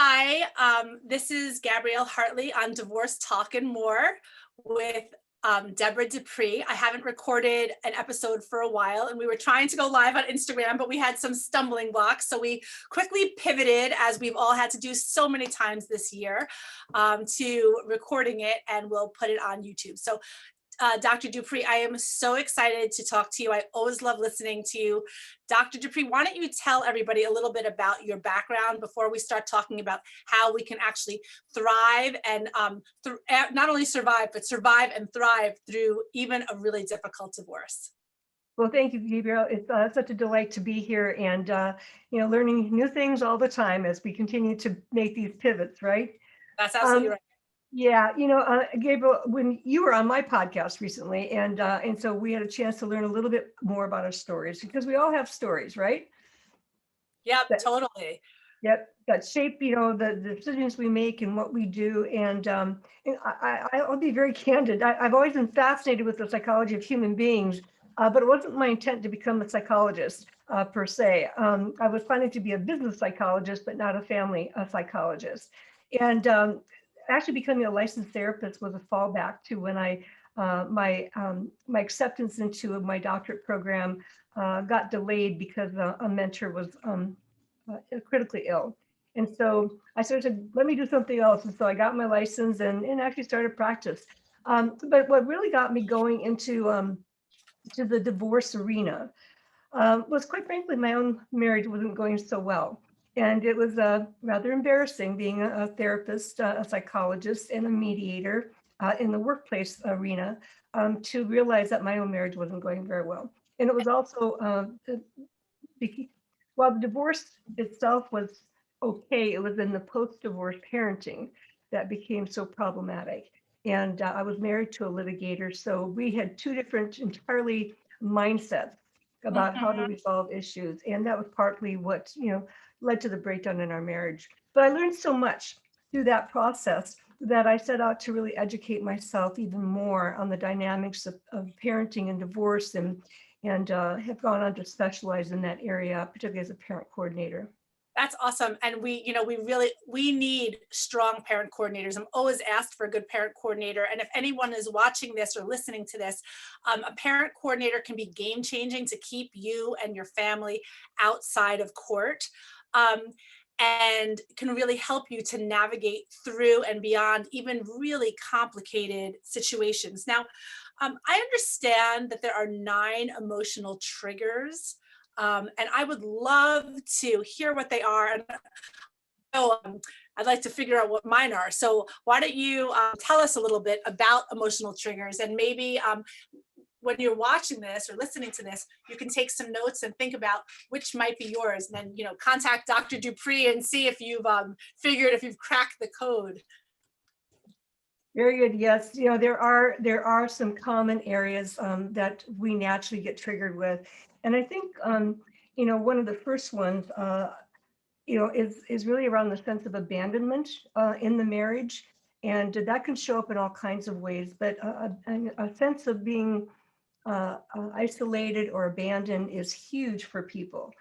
Hi, this is Gabrielle Hartley on Divorce Talk and More with Debra Dupree. I haven't recorded an episode for a while, and we were trying to go live on Instagram, but we had some stumbling blocks. So we quickly pivoted, as we've all had to do so many times this year, to recording it, and we'll put it on YouTube. So Dr. Dupree, I am so excited to talk to you. I always love listening to you. Dr. Dupree, why don't you tell everybody a little bit about your background before we start talking about how we can actually thrive and not only survive, but survive and thrive through even a really difficult divorce. Well, thank you, Gabriel. It's such a delight to be here and, learning new things all the time as we continue to make these pivots, right? That's absolutely Um, right. yeah, Gabriel, when you were on my podcast recently, and so we had a chance to learn a little bit more about our stories because we all have stories, right? Yep, That, totally. yep, that shape, the decisions we make and what we do. And I'll be very candid. I've always been fascinated with the psychology of human beings, but it wasn't my intent to become a psychologist per se. I was planning to be a business psychologist, but not a family psychologist. And actually becoming a licensed therapist was a fallback to when my acceptance into my doctorate program got delayed because a mentor was critically ill. And so I sort of said, let me do something else. And so I got my license and actually started practice. But what really got me going into to the divorce arena was, quite frankly, my own marriage wasn't going so well. And it was rather embarrassing being a therapist, a psychologist, and a mediator in the workplace arena to realize that my own marriage wasn't going very well. And it was also while the divorce itself was okay, it was in the post-divorce parenting that became so problematic. And I was married to a litigator, so we had two different entirely mindsets about how to Mhm. resolve issues, and that was partly what led to the breakdown in our marriage. But I learned so much through that process that I set out to really educate myself even more on the dynamics of parenting and divorce and have gone on to specialize in that area, particularly as a parent coordinator. That's awesome. And we need strong parent coordinators. I'm always asked for a good parent coordinator. And if anyone is watching this or listening to this, a parent coordinator can be game changing to keep you and your family outside of court. Um, and can really help you to navigate through and beyond even really complicated situations. Now, I understand that there are 9 emotional triggers, and I would love to hear what they are. And I'd like to figure out what mine are. So why don't you tell us a little bit about emotional triggers, and maybe when you're watching this or listening to this, you can take some notes and think about which might be yours, and then contact Dr. Dupree and see if you've if you've cracked the code. Very good. Yes, there are some common areas that we naturally get triggered with, and I think one of the first ones is really around the sense of abandonment in the marriage, and that can show up in all kinds of ways. But a sense of being isolated or abandoned is huge for people.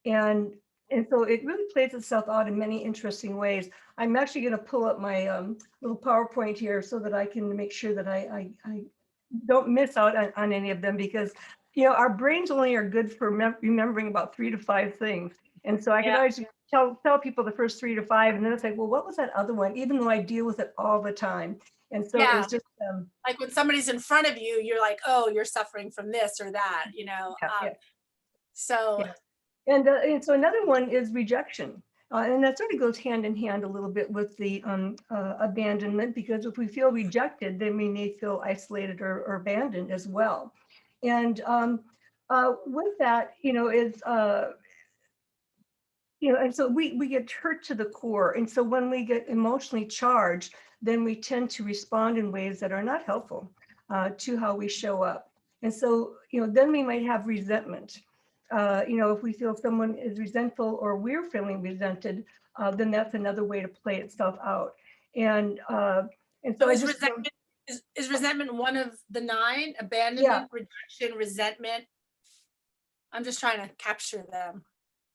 And and so it really plays itself out in many interesting ways. I'm actually going to pull up my little PowerPoint here so that I can make sure that I don't miss out on any of them, because our brains only are good for remembering about 3 to 5 things. And so I can Yeah. always tell people the first 3 to 5, and then it's like, well, what was that other one? Even though I deal with it all the time. And so it Yeah. was just Like when somebody's in front of you, you're like, oh, you're suffering from this or that. yeah, yeah, So yeah. And so another one is rejection. And that sort of goes hand in hand a little bit with the abandonment, because if we feel rejected, then we may feel isolated or abandoned as well. And with that, and so we get hurt to the core. And so when we get emotionally charged, then we tend to respond in ways that are not helpful to how we show up. And so, then we might have resentment. If we feel someone is resentful or we're feeling resented, then that's another way to play itself out. And and so So I is just, resentment one of the 9? yeah, Abandonment, rejection, resentment. I'm just trying to capture them.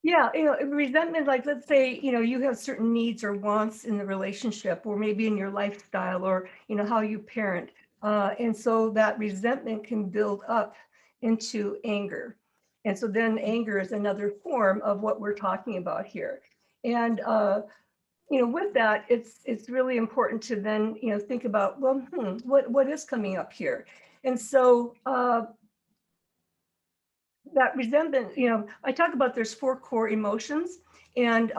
Yeah, resentment, like, let's say, you have certain needs or wants in the relationship, or maybe in your lifestyle, or, how you parent. And so that resentment can build up into anger. And so then anger is another form of what we're talking about here. And, with that, it's really important to then, think about, well, what is coming up here? And so, that resentment, I talk about there's four core emotions, and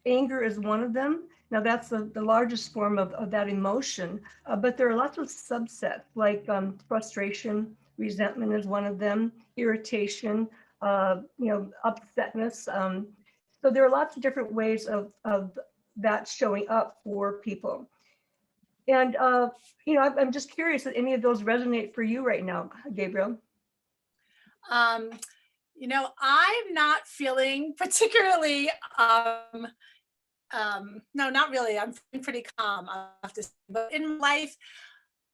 anger is one of them. Now, that's the largest form of that emotion, but there are lots of subsets, like frustration, resentment is one of them, irritation, upsetness. So there are lots of different ways of that showing up for people. And, I'm just curious if any of those resonate for you right now, Gabriel. Um, I'm not feeling particularly, no, not really. I'm feeling pretty calm, I have to say. But in life,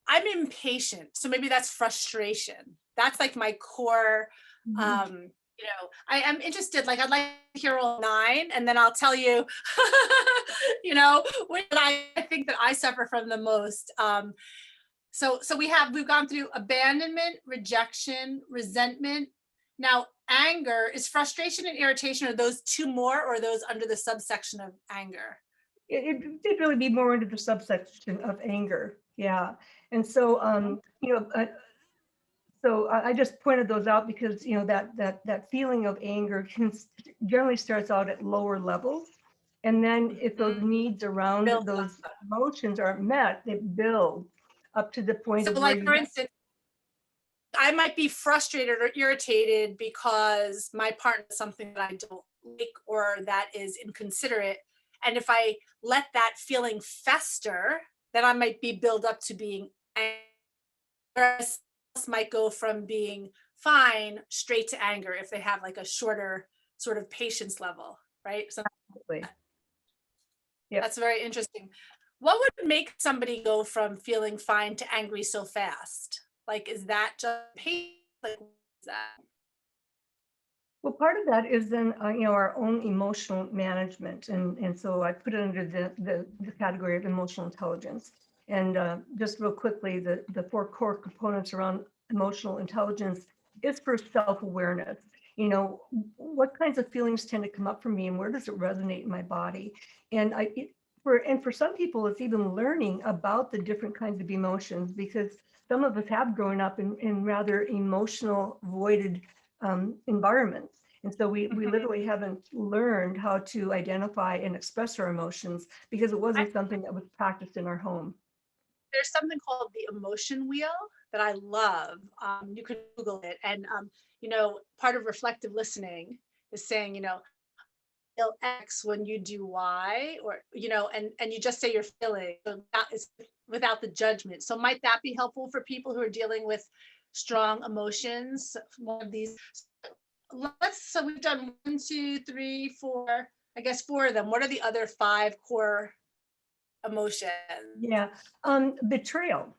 I'm impatient. So maybe that's frustration. That's like my core. Mhm. Um, I am interested, like I'd like to hear all nine, and then I'll tell you, what I think that I suffer from the most. So we've gone through abandonment, rejection, resentment. Now, anger is frustration and irritation. Are those two more, or are those under the subsection of anger? It did really be more into the subsection of anger. Yeah. And so, so I just pointed those out because, that feeling of anger generally starts out at lower levels. And then if those Mhm. needs around Builds those up. emotions aren't met, they build up to the point So, of where like you for get. instance, I might be frustrated or irritated because my partner does something that I don't like or that is inconsiderate. And if I let that feeling fester, then I might be build up to being angry. Whereas else might go from being fine straight to anger if they have like a shorter sort of patience level, right? So Yeah. that's very interesting. What would make somebody go from feeling fine to angry so fast? Like, is that just pain? Like, what is that? Well, part of that is then, our own emotional management. And so I put it under the category of emotional intelligence. And just real quickly, the four core components around emotional intelligence is for self-awareness. What kinds of feelings tend to come up for me, and where does it resonate in my body? And for some people, it's even learning about the different kinds of emotions, because some of us have grown up in rather emotional voided environments. And so we Mhm. literally haven't learned how to identify and express our emotions because it I, wasn't something that was practiced in our home. there's something called the emotion wheel that I love. You can Google it. And, part of reflective listening is saying, feel X when you do Y, or, and you just say you're feeling, so that is without the judgment. So might that be helpful for people who are dealing with strong emotions? One of these, so we've done one, two, three, four, I guess four of them. What are the other five core emotions? Yeah. Betrayal.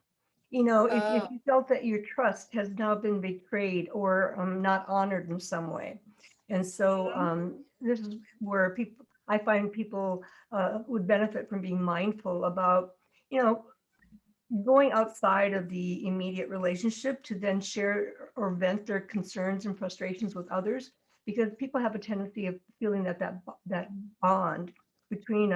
If Oh. you felt that your trust has now been betrayed or not honored in some way. And so Mhm. this is where I find people would benefit from being mindful about, you know, going outside of the immediate relationship to then share or vent their concerns and frustrations with others, because people have a tendency of feeling that bond between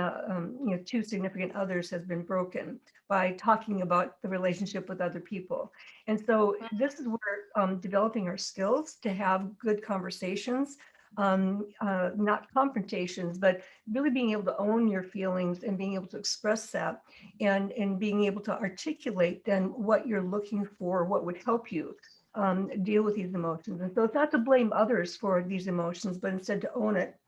two significant others has been broken by talking about the relationship with other people. And so this is where developing our skills to have good conversations, not confrontations, but really being able to own your feelings and being able to express that, and being able to articulate then what you're looking for, what would help you deal with these emotions. And so it's not to blame others for these emotions, but instead to own it.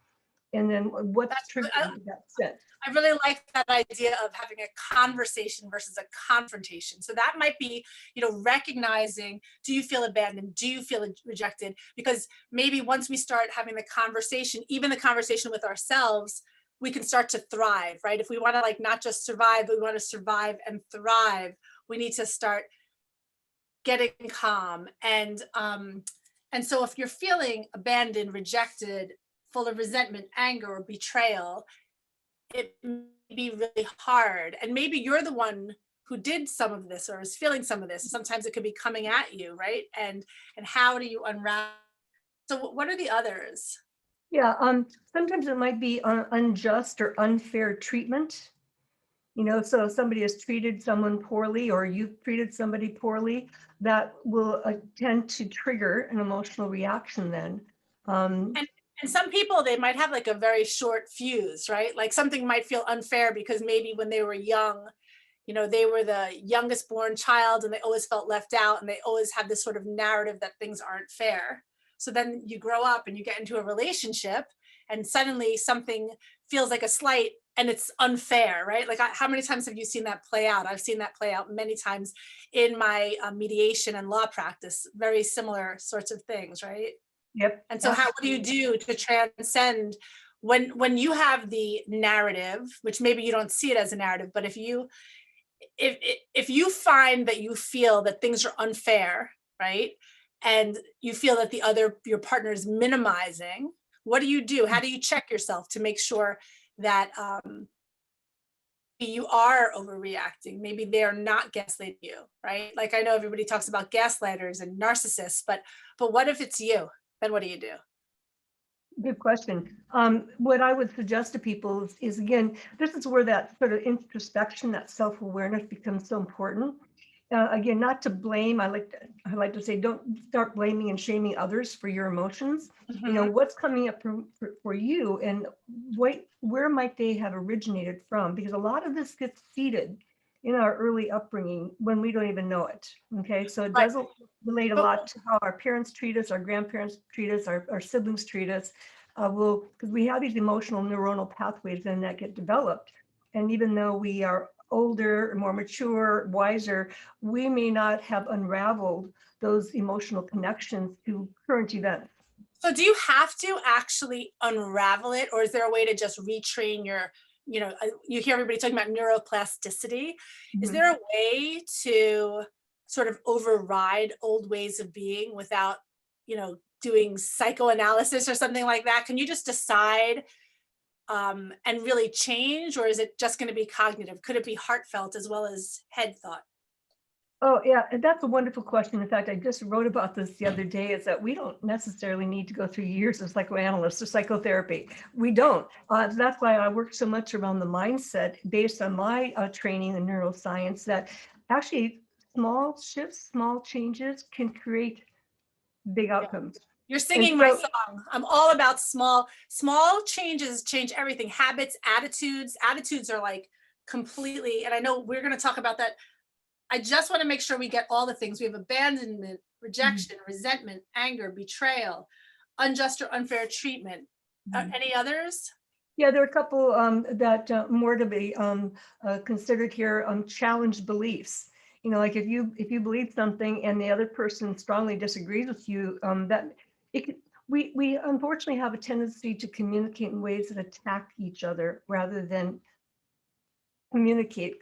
And then what's That's good. triggering that sense. I really like that idea of having a conversation versus a confrontation. So that might be, recognizing, do you feel abandoned? Do you feel rejected? Because maybe once we start having the conversation, even the conversation with ourselves, we can start to thrive, right? If we want to like not just survive, but we want to survive and thrive, we need to start getting calm. And so if you're feeling abandoned, rejected, full of resentment, anger, or betrayal, it may be really hard. And maybe you're the one who did some of this or is feeling some of this. Sometimes it could be coming at you, right? And how do you unravel? So what are the others? Yeah, sometimes it might be unjust or unfair treatment. So if somebody has treated someone poorly or you've treated somebody poorly, that will tend to trigger an emotional reaction then. And and some people, they might have like a very short fuse, right? Like something might feel unfair because maybe when they were young, they were the youngest born child and they always felt left out and they always have this sort of narrative that things aren't fair. So then you grow up and you get into a relationship and suddenly something feels like a slight and it's unfair, right? Like how many times have you seen that play out? I've seen that play out many times in my mediation and law practice, very similar sorts of things, right? Yep. And so what do you do to transcend when you have the narrative, which maybe you don't see it as a narrative, but if you find that you feel that things are unfair, right? And you feel that your partner is minimizing, what do you do? How do you check yourself to make sure that you are overreacting? Maybe they're not gaslighting you, right? Like I know everybody talks about gaslighters and narcissists, but what if it's you? Then what do you do? Good question. What I would suggest to people is again, this is where that sort of introspection, that self-awareness becomes so important. Again, not to blame. I like to say, don't start blaming and shaming others for your emotions. Mhm. What's coming up for you, and where might they have originated from? Because a lot of this gets seeded in our early upbringing when we don't even know it. Okay, so it Right. does relate a But lot to how our parents treat us, our grandparents treat us, our siblings treat us. Because we have these emotional neuronal pathways then that get developed. And even though we are older, more mature, wiser, we may not have unraveled those emotional connections to current events. So do you have to actually unravel it, or is there a way to just retrain you hear everybody talking about neuroplasticity. Is Mhm. there a way to sort of override old ways of being without, doing psychoanalysis or something like that? Can you just decide and really change, or is it just going to be cognitive? Could it be heartfelt as well as head thought? Oh, yeah, and that's a wonderful question. In fact, I just wrote about this the other day, is that we don't necessarily need to go through years of psychoanalysis or psychotherapy. We don't. That's why I work so much around the mindset based on my training in neuroscience, that actually small shifts, small changes can create big outcomes. You're And singing my so, song. I'm all about small changes change everything. Habits, attitudes. Attitudes are like completely, and I know we're going to talk about that. I just want to make sure we get all the things. We have abandonment, rejection, resentment, anger, betrayal, unjust or unfair treatment. Any others? yeah, there are a couple that more to be considered here. Challenged beliefs. Like if you believe something and the other person strongly disagrees with you, that it could, we unfortunately have a tendency to communicate in ways that attack each other rather than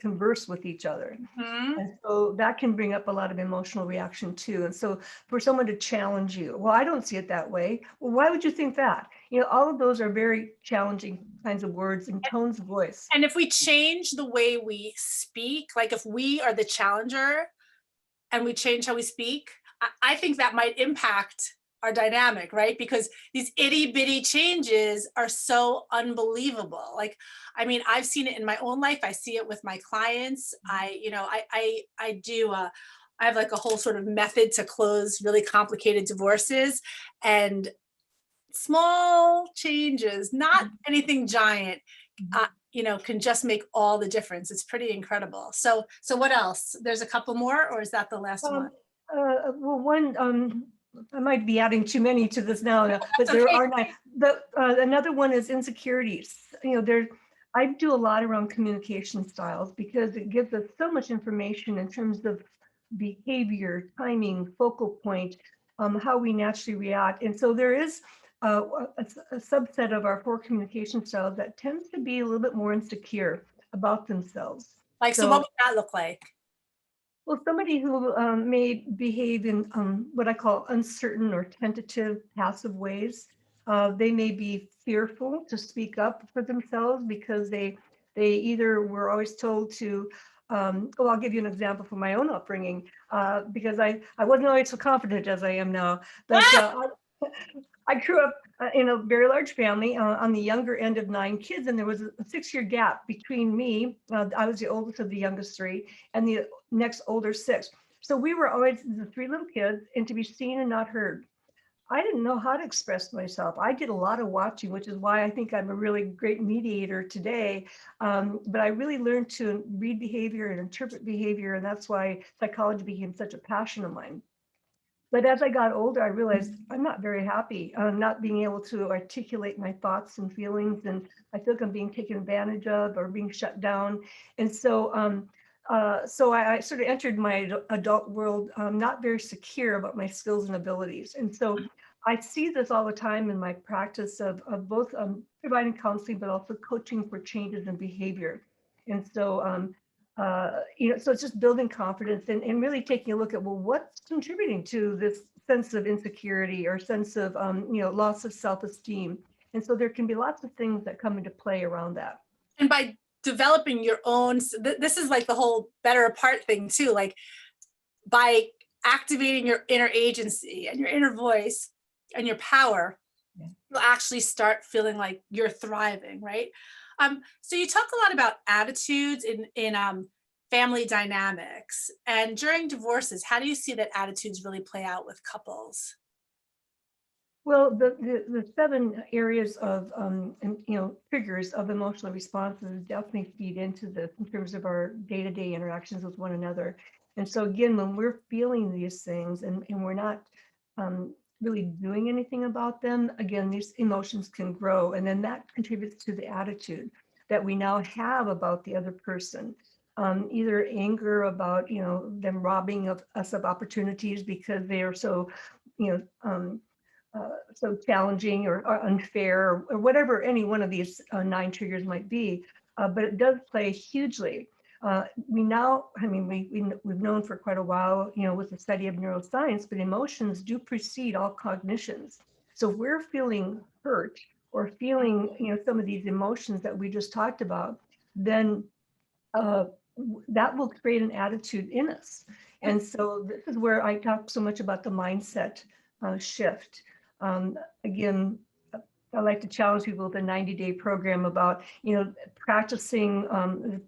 converse with each other. Hmm. And so that can bring up a lot of emotional reaction too. And so for someone to challenge you, well, I don't see it that way. Well, why would you think that? All of those are very challenging kinds of words and tones of voice. And if we change the way we speak, like if we are the challenger and we change how we speak, I think that might impact our dynamic, right? Because these itty bitty changes are so unbelievable. Like, I mean, I've seen it in my own life. I see it with my clients. I do. I have like a whole sort of method to close really complicated divorces, and small changes, not anything giant, can just make all the difference. It's pretty incredible. So what else? There's a couple more, or is that the last one? Um, well, one, I might be adding too many to this now, but That's there okay. are nine. Another one is insecurities. I do a lot around communication styles because it gives us so much information in terms of behavior, timing, focal point, how we naturally react. And so there is a subset of our four communication styles that tends to be a little bit more insecure about themselves. Like, so what So would that look like? well, somebody who may behave in what I call uncertain or tentative, passive ways. They may be fearful to speak up for themselves because they either were always told to, well, I'll give you an example from my own upbringing, because I wasn't always so confident as I am now. But I grew up in a very large family on the younger end of 9 kids, and there was a 6-year gap between me. I was the oldest of the youngest three, and the next older six. So we were always the three little kids, and to be seen and not heard. I didn't know how to express myself. I did a lot of watching, which is why I think I'm a really great mediator today. But I really learned to read behavior and interpret behavior, and that's why psychology became such a passion of mine. But as I got older, I realized I'm not very happy not being able to articulate my thoughts and feelings, and I feel like I'm being taken advantage of or being shut down. And so I sort of entered my adult world not very secure about my skills and abilities. And so I see this all the time in my practice of both providing counseling, but also coaching for changes in behavior. And so so it's just building confidence and really taking a look at, well, what's contributing to this sense of insecurity or sense of, loss of self-esteem. And so there can be lots of things that come into play around that. And by developing your own, this is like the whole better apart thing too, like by activating your inner agency and your inner voice and your power, you'll actually start feeling like you're thriving, right? So you talk a lot about attitudes in family dynamics, and during divorces, how do you see that attitudes really play out with couples? Well, the 7 areas of, triggers of emotional responses definitely feed into this in terms of our day-to-day interactions with one another. And so again, when we're feeling these things and we're not really doing anything about them, again, these emotions can grow. And then that contributes to the attitude that we now have about the other person. Either anger about, them robbing of us of opportunities because they are so, you know, so challenging or unfair or whatever any one of these 9 triggers might be. But it does play hugely. We now, I mean, we've known for quite a while, with the study of neuroscience, but emotions do precede all cognitions. So if we're feeling hurt or feeling, some of these emotions that we just talked about, then that will create an attitude in us. And so this is where I talk so much about the mindset shift. Again, I like to challenge people with a 90-day program about, practicing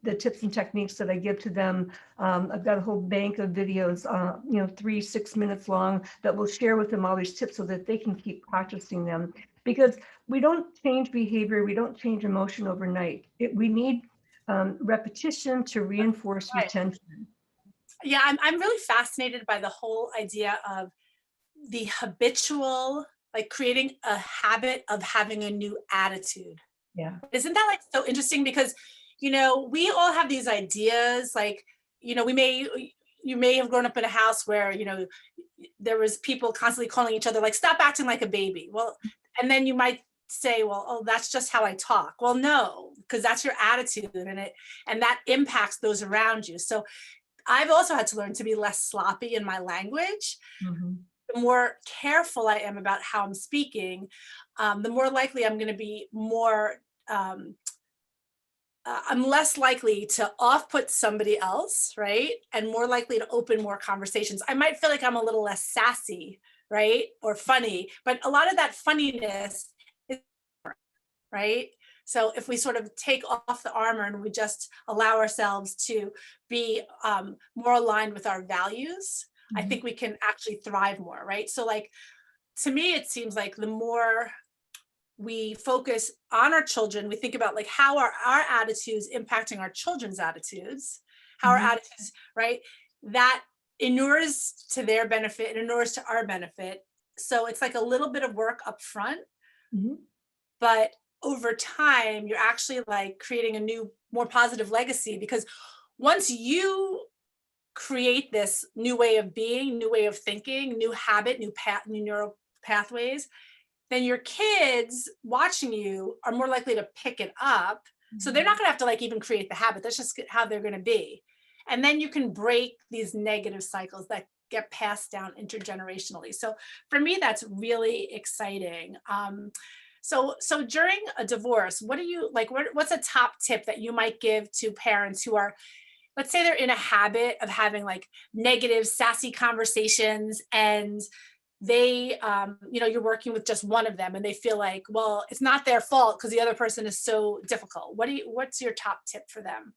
the tips and techniques that I give to them. I've got a whole bank of videos, 3-6 minutes long that will share with them all these tips so that they can keep practicing them. Because we don't change behavior, we don't change emotion overnight. We need repetition to reinforce Right. retention. Yeah, I'm really fascinated by the whole idea of the habitual, like creating a habit of having a new attitude. Yeah. Isn't that like so interesting? Because, we all have these ideas, like, you may have grown up in a house where, there was people constantly calling each other, like, stop acting like a baby. Well, and then you might say, well, oh, that's just how I talk. Well, no, because that's your attitude and that impacts those around you. So I've also had to learn to be less sloppy in my language. Mm-hmm. The more careful I am about how I'm speaking, the more likely I'm going to be I'm less likely to off-put somebody else, right? And more likely to open more conversations. I might feel like I'm a little less sassy, right? Or funny, but a lot of that funniness is, right? So if we sort of take off the armor and we just allow ourselves to be more aligned with our values, I think we can actually thrive more, right? So like, to me, it seems like the more we focus on our children, we think about like how are our attitudes impacting our children's attitudes, how our attitudes, right? That inures to their benefit and inures to our benefit. So it's like a little bit of work up front, but over time, you're actually like creating a new, more positive legacy, because once you create this new way of being, new way of thinking, new habit, new neural pathways, then your kids watching you are more likely to pick it up. So they're not going to have to like even create the habit. That's just how they're going to be. And then you can break these negative cycles that get passed down intergenerationally. So for me, that's really exciting. So during a divorce, what do you like? What's a top tip that you might give to parents who are, let's say they're in a habit of having like negative, sassy conversations, and they, you're working with just one of them, and they feel like, well, it's not their fault because the other person is so difficult. What's your top tip for them?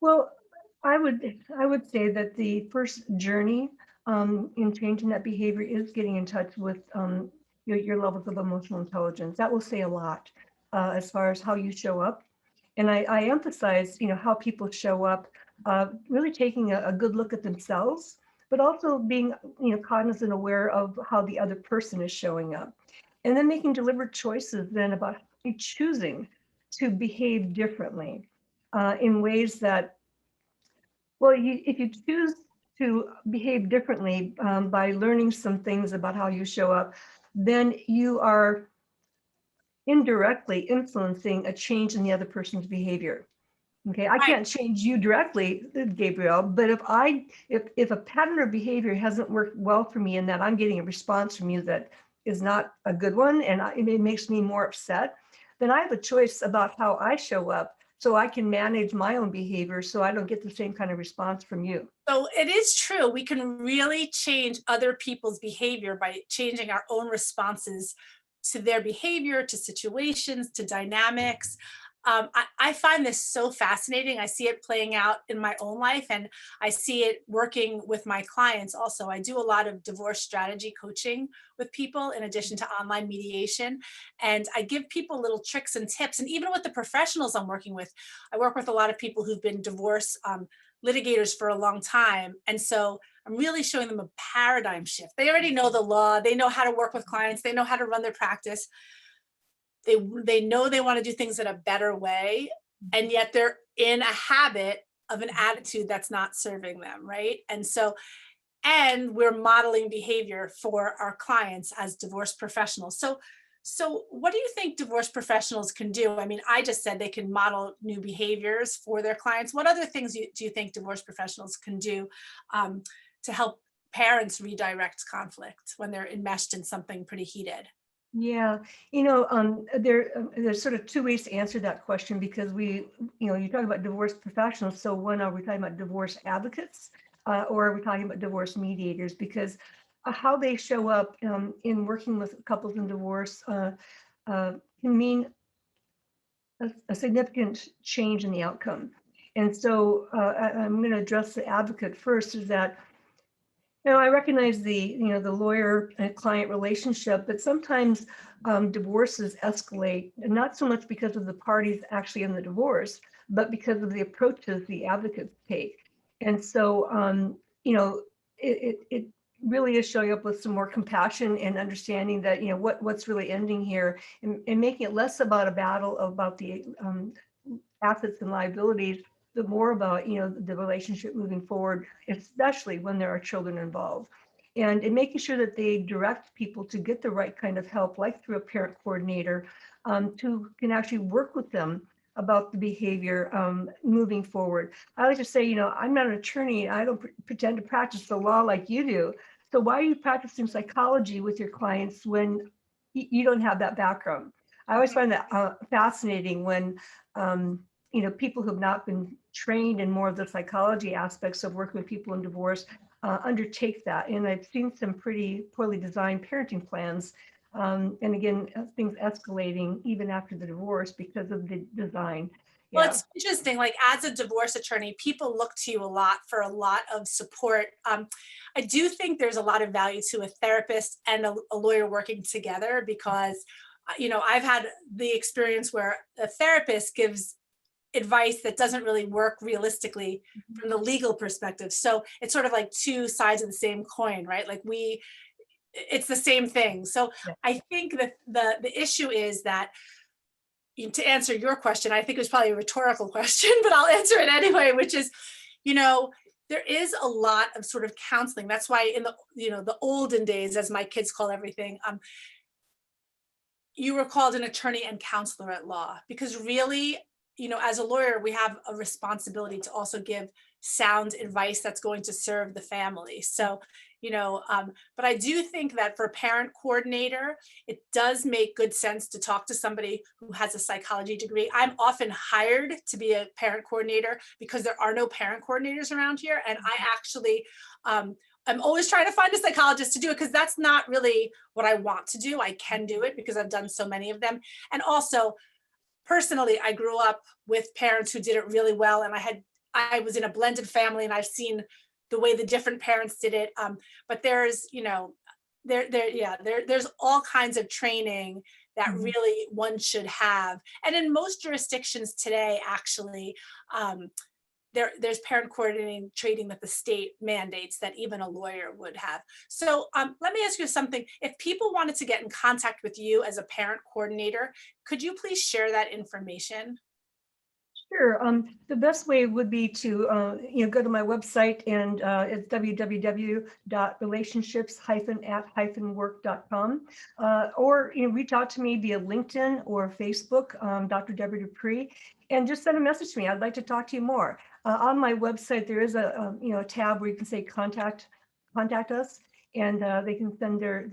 Well, I would say that the first journey in changing that behavior is getting in touch with your levels of emotional intelligence. That will say a lot as far as how you show up. And I emphasize, how people show up, really taking a good look at themselves, but also being, cognizant, aware of how the other person is showing up, and then making deliberate choices then about choosing to behave differently in ways that, well, if you choose to behave differently by learning some things about how you show up, then you are indirectly influencing a change in the other person's behavior. Okay, I Right. can't change you directly, Gabriel, but if a pattern of behavior hasn't worked well for me and that I'm getting a response from you that is not a good one, and it makes me more upset, then I have a choice about how I show up so I can manage my own behavior so I don't get the same kind of response from you. So it is true. We can really change other people's behavior by changing our own responses to their behavior, to situations, to dynamics. I find this so fascinating. I see it playing out in my own life, and I see it working with my clients also. I do a lot of divorce strategy coaching with people in addition to online mediation. And I give people little tricks and tips. And even with the professionals I'm working with, I work with a lot of people who've been divorce litigators for a long time. And so I'm really showing them a paradigm shift. They already know the law, they know how to work with clients, they know how to run their practice. They know they want to do things in a better way, and yet they're in a habit of an attitude that's not serving them, right? And we're modeling behavior for our clients as divorce professionals. So what do you think divorce professionals can do? I mean, I just said they can model new behaviors for their clients. What other things do you think divorce professionals can do um, to help parents redirect conflict when they're enmeshed in something pretty heated? Yeah, there's sort of two ways to answer that question because you talk about divorce professionals. So one, are we talking about divorce advocates, or are we talking about divorce mediators? Because how they show up in working with couples in divorce can mean a significant change in the outcome. And so I'm going to address the advocate first. Is that, I recognize the lawyer and client relationship, but sometimes divorces escalate, and not so much because of the parties actually in the divorce, but because of the approaches the advocates take. And so, it really is showing up with some more compassion and understanding that, what's really ending here, and making it less about a battle about the assets and liabilities, but more about, the relationship moving forward, especially when there are children involved. And in making sure that they direct people to get the right kind of help, like through a parent coordinator, who can actually work with them about the behavior moving forward. I like to say, I'm not an attorney. I don't pretend to practice the law like you do. So why are you practicing psychology with your clients when you don't have that background? I always find that fascinating when people who have not been trained in more of the psychology aspects of working with people in divorce undertake that. And I've seen some pretty poorly designed parenting plans. And again, things escalating even after the divorce because of the design. Well, Yeah. it's interesting, like as a divorce attorney, people look to you a lot for a lot of support. I do think there's a lot of value to a therapist and a lawyer working together because, I've had the experience where a therapist gives advice that doesn't really work realistically from the legal perspective. So it's sort of like two sides of the same coin, right? Like it's the same thing. So Yeah. I think that the issue is that, to answer your question, I think it was probably a rhetorical question, but I'll answer it anyway, which is, you know, there is a lot of sort of counseling. That's why in the olden days, as my kids call everything, you were called an attorney and counselor at law because really, as a lawyer, we have a responsibility to also give sound advice that's going to serve the family. So, but I do think that for a parent coordinator, it does make good sense to talk to somebody who has a psychology degree. I'm often hired to be a parent coordinator because there are no parent coordinators around here. And I actually, I'm always trying to find a psychologist to do it because that's not really what I want to do. I can do it because I've done so many of them. And also, personally, I grew up with parents who did it really well. And I was in a blended family and I've seen the way the different parents did it. But there's, there's all kinds of training that Mhm. really one should have. And in most jurisdictions today, actually, there's parent coordinating training that the state mandates that even a lawyer would have. So let me ask you something. If people wanted to get in contact with you as a parent coordinator, could you please share that information? Sure. The best way would be to, go to my website, and it's www.relationships-at-work.com, or, reach out to me via LinkedIn or Facebook, Dr. Debra Dupree, and just send a message to me. I'd like to talk to you more. On my website, there is a tab where you can say contact us, and they can send their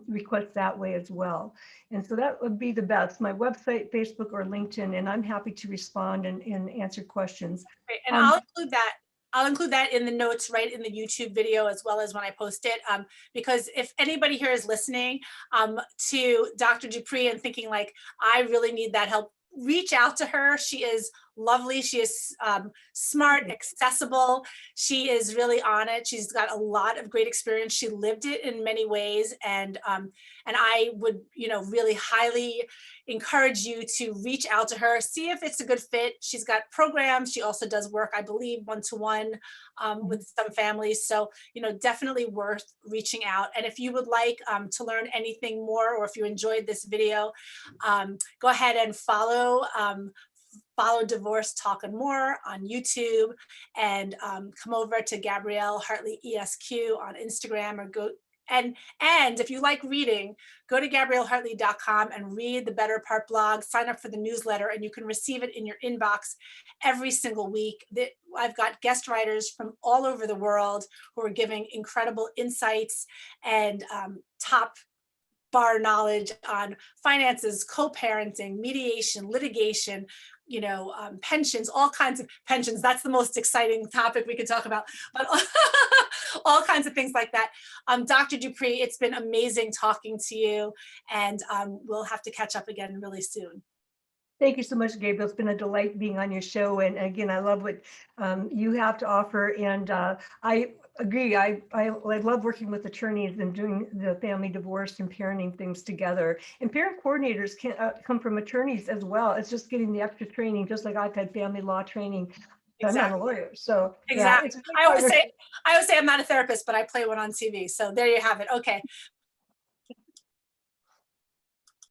requests that way as well. And so that would be the best, my website, Facebook, or LinkedIn, and I'm happy to respond and answer questions. Great. And Um, I'll include that in the notes right in the YouTube video as well as when I post it. Because if anybody here is listening to Dr. Dupree and thinking like, I really need that help, reach out to her. She is lovely. She is smart, accessible. She is really on it. She's got a lot of great experience. She lived it in many ways. And I would, really highly encourage you to reach out to her, see if it's a good fit. She's got programs. She also does work, I believe, one-to-one with some families. So, definitely worth reaching out. And if you would like to learn anything more, or if you enjoyed this video, go ahead and follow Divorce Talk and More on YouTube, and come over to Gabrielle Hartley ESQ on Instagram, or go and if you like reading, go to GabrielleHartley.com and read the Better Part blog, sign up for the newsletter, and you can receive it in your inbox every single week. I've got guest writers from all over the world who are giving incredible insights and top bar knowledge on finances, co-parenting, mediation, litigation, pensions, all kinds of pensions. That's the most exciting topic we could talk about, but all kinds of things like that. Dr. Dupree, it's been amazing talking to you, and we'll have to catch up again really soon. Thank you so much, Gabriel. It's been a delight being on your show. And again, I love what you have to offer. And I agree. I love working with attorneys and doing the family divorce and parenting things together. And parent coordinators can come from attorneys as well. It's just getting the extra training, just like I've had family law training. I'm not a Exactly. lawyer. So yeah, Exactly. it's a great I always partnership. say I'm not a therapist, but I play one on TV. So there you have it. Okay.